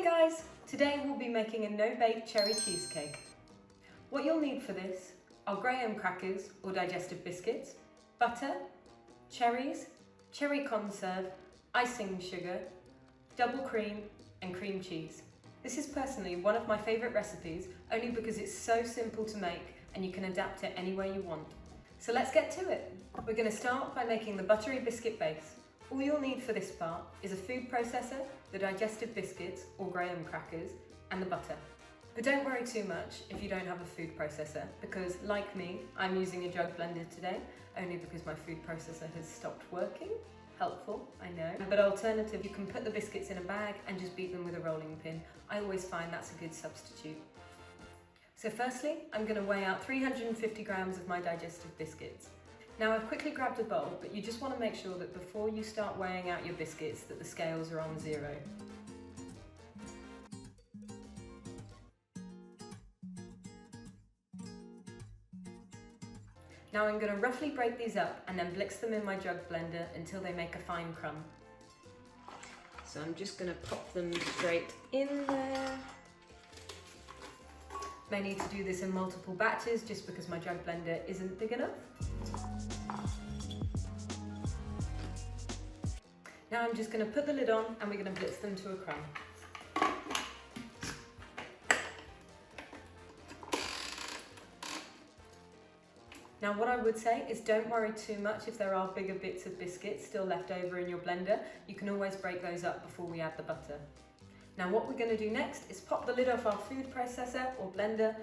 Hey guys! Today we'll be making a no-bake cherry cheesecake. What you'll need for this are graham crackers or digestive biscuits, butter, cherries, cherry conserve, icing sugar, double cream and cream cheese. This is personally one of my favourite recipes only because it's so simple to make and you can adapt it any way you want. So let's get to it. We're going to start by making the buttery biscuit base. All you'll need for this part is a food processor, the digestive biscuits or graham crackers, and the butter. But don't worry too much if you don't have a food processor, because like me, I'm using a jug blender today, only because my food processor has stopped working. Helpful, I know. But alternative, you can put the biscuits in a bag and just beat them with a rolling pin. I always find that's a good substitute. So firstly, I'm going to weigh out 350 grams of my digestive biscuits. Now I've quickly grabbed a bowl, but you just want to make sure that before you start weighing out your biscuits that the scales are on 0. Now I'm going to roughly break these up and then blitz them in my jug blender until they make a fine crumb. So I'm just going to pop them straight in there. May need to do this in multiple batches just because my jug blender isn't big enough. Now I'm just going to put the lid on and we're going to blitz them to a crumb. Now what I would say is don't worry too much if there are bigger bits of biscuits still left over in your blender. You can always break those up before we add the butter. Now what we're going to do next is pop the lid off our food processor or blender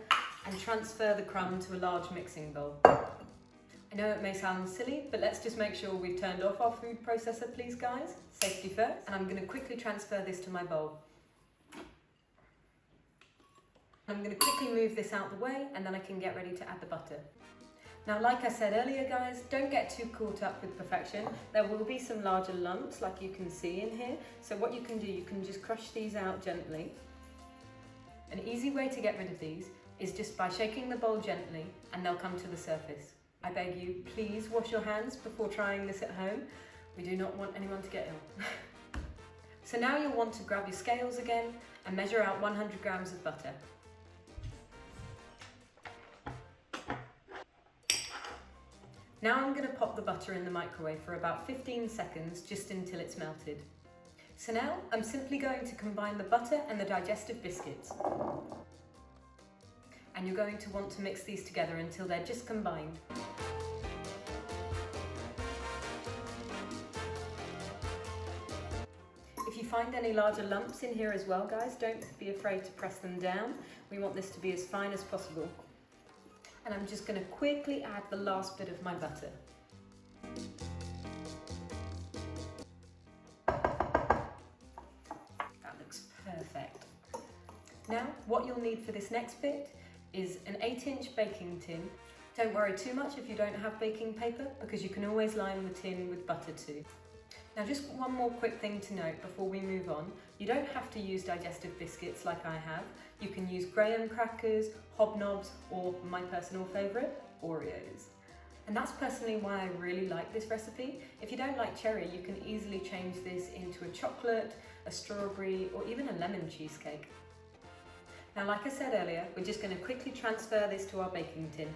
and transfer the crumb to a large mixing bowl. I know it may sound silly, but let's just make sure we've turned off our food processor, please guys. Safety first. And I'm going to quickly transfer this to my bowl. I'm going to quickly move this out the way and then I can get ready to add the butter. Now, like I said earlier guys, don't get too caught up with perfection. There will be some larger lumps like you can see in here. So what you can do, you can just crush these out gently. An easy way to get rid of these is just by shaking the bowl gently and they'll come to the surface. I beg you, please wash your hands before trying this at home. We do not want anyone to get ill. So now you'll want to grab your scales again and measure out 100 grams of butter. Now I'm going to pop the butter in the microwave for about 15 seconds, just until it's melted. So now I'm simply going to combine the butter and the digestive biscuits. And you're going to want to mix these together until they're just combined. If you find any larger lumps in here as well, guys, don't be afraid to press them down. We want this to be as fine as possible. And I'm just going to quickly add the last bit of my butter. That looks perfect. Now, what you'll need for this next bit is an 8-inch baking tin. Don't worry too much if you don't have baking paper, because you can always line the tin with butter too. Now just one more quick thing to note before we move on. You don't have to use digestive biscuits like I have. You can use graham crackers, hobnobs, or my personal favourite, Oreos. And that's personally why I really like this recipe. If you don't like cherry, you can easily change this into a chocolate, a strawberry, or even a lemon cheesecake. Now, like I said earlier, we're just going to quickly transfer this to our baking tin.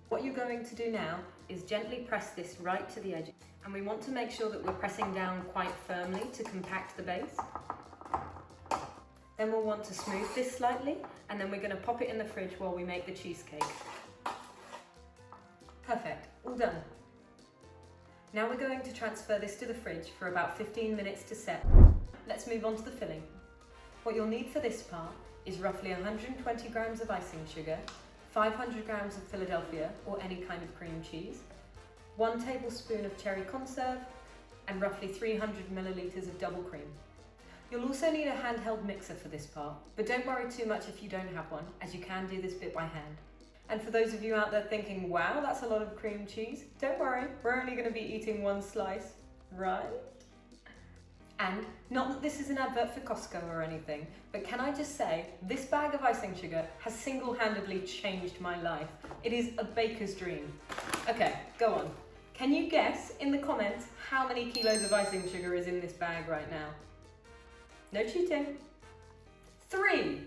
What you're going to do now is gently press this right to the edge. And we want to make sure that we're pressing down quite firmly to compact the base. Then we'll want to smooth this slightly, and then we're going to pop it in the fridge while we make the cheesecake. Perfect, all done. Now we're going to transfer this to the fridge for about 15 minutes to set. Let's move on to the filling. What you'll need for this part is roughly 120 grams of icing sugar, 500 grams of Philadelphia or any kind of cream cheese, 1 tablespoon of cherry conserve, and roughly 300 millilitres of double cream. You'll also need a handheld mixer for this part, but don't worry too much if you don't have one, as you can do this bit by hand. And for those of you out there thinking, wow, that's a lot of cream cheese, don't worry, we're only going to be eating 1 slice, right? And not that this is an advert for Costco or anything, but can I just say, this bag of icing sugar has single-handedly changed my life. It is a baker's dream. Okay, go on. Can you guess in the comments how many kilos of icing sugar is in this bag right now? No cheating. 3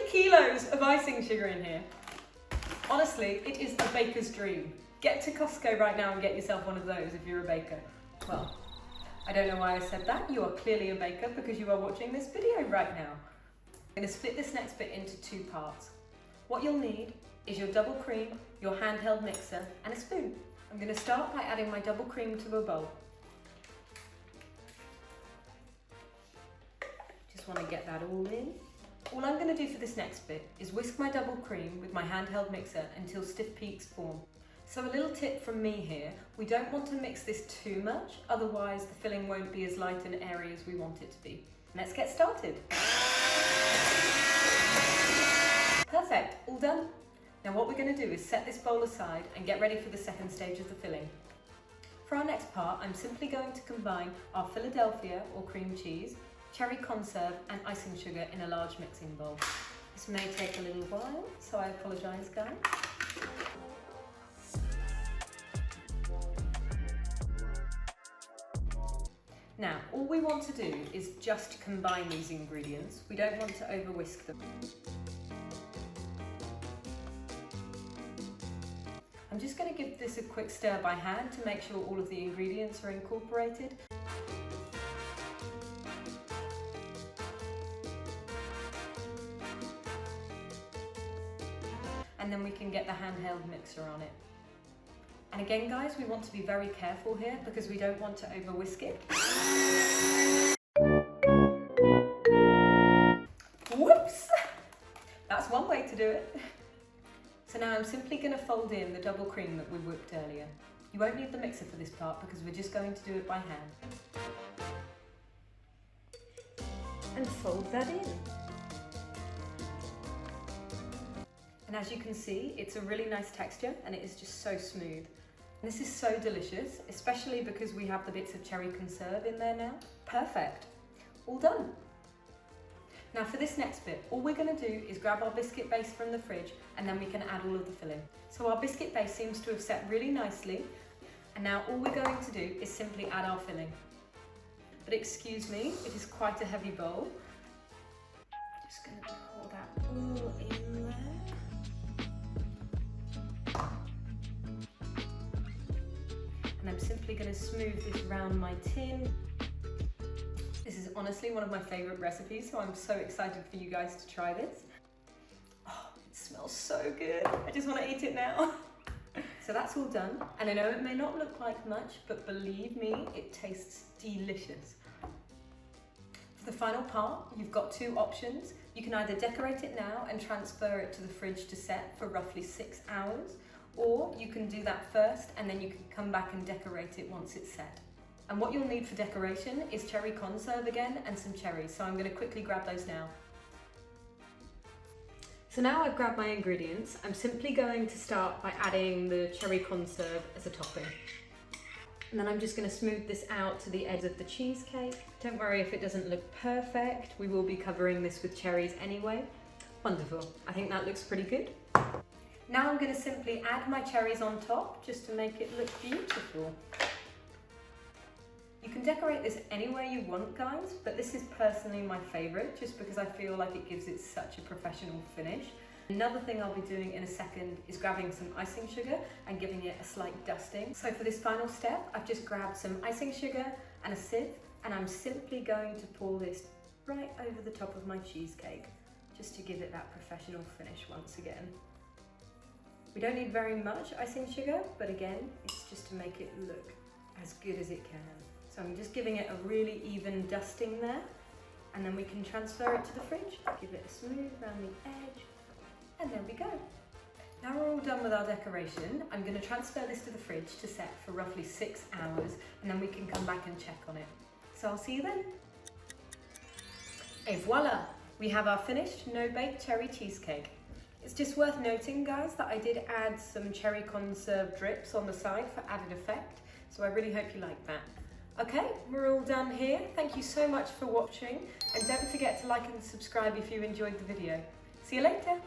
kilos of icing sugar in here. Honestly, it is a baker's dream. Get to Costco right now and get yourself one of those if you're a baker. Well, I don't know why I said that. You are clearly a baker because you are watching this video right now. I'm going to split this next bit into 2 parts. What you'll need is your double cream, your handheld mixer and a spoon. I'm going to start by adding my double cream to a bowl. Just want to get that all in. All I'm going to do for this next bit is whisk my double cream with my handheld mixer until stiff peaks form. So a little tip from me here, we don't want to mix this too much, otherwise the filling won't be as light and airy as we want it to be. Let's get started. Perfect, all done. Now what we're going to do is set this bowl aside and get ready for the second stage of the filling. For our next part, I'm simply going to combine our Philadelphia or cream cheese, Cherry Conserve and icing sugar in a large mixing bowl. This may take a little while, so I apologise guys. Now, all we want to do is just combine these ingredients. We don't want to over whisk them. I'm just going to give this a quick stir by hand to make sure all of the ingredients are incorporated. And then we can get the handheld mixer on it. And again guys, we want to be very careful here because we don't want to over whisk it. Whoops! That's one way to do it. So now I'm simply going to fold in the double cream that we whipped earlier. You won't need the mixer for this part because we're just going to do it by hand. And fold that in. And as you can see, it's a really nice texture and it is just so smooth. And this is so delicious, especially because we have the bits of Cherry Conserve in there now. Perfect, all done. Now for this next bit, all we're going to do is grab our biscuit base from the fridge and then we can add all of the filling. So our biscuit base seems to have set really nicely, and now all we're going to do is simply add our filling. But excuse me, it is quite a heavy bowl. Just going to pour that all in there. And I'm simply going to smooth this around my tin. This is honestly one of my favourite recipes, so I'm so excited for you guys to try this. Oh, it smells so good. I just want to eat it now. So that's all done. And I know it may not look like much, but believe me, it tastes delicious. For the final part, you've got 2 options. You can either decorate it now and transfer it to the fridge to set for roughly 6 hours, or you can do that first and then you can come back and decorate it once it's set. And what you'll need for decoration is Cherry Conserve again and some cherries, so I'm going to quickly grab those now. So now I've grabbed my ingredients, I'm simply going to start by adding the Cherry Conserve as a topping. And then I'm just going to smooth this out to the edge of the cheesecake. Don't worry if it doesn't look perfect, we will be covering this with cherries anyway. Wonderful, I think that looks pretty good. Now I'm going to simply add my cherries on top just to make it look beautiful. You can decorate this any way you want guys, but this is personally my favourite just because I feel like it gives it such a professional finish. Another thing I'll be doing in a second is grabbing some icing sugar and giving it a slight dusting. So for this final step, I've just grabbed some icing sugar and a sieve, and I'm simply going to pour this right over the top of my cheesecake just to give it that professional finish once again. We don't need very much icing sugar, but again, it's just to make it look as good as it can. So I'm just giving it a really even dusting there, and then we can transfer it to the fridge, give it a smooth around the edge, and there we go. Now we're all done with our decoration, I'm going to transfer this to the fridge to set for roughly 6 hours, and then we can come back and check on it. So I'll see you then. Et voila! We have our finished no-bake cherry cheesecake. It's just worth noting guys that I did add some Cherry Conserve drips on the side for added effect, so I really hope you like that. Okay, we're all done here. Thank you so much for watching, and don't forget to like and subscribe if you enjoyed the video. See you later!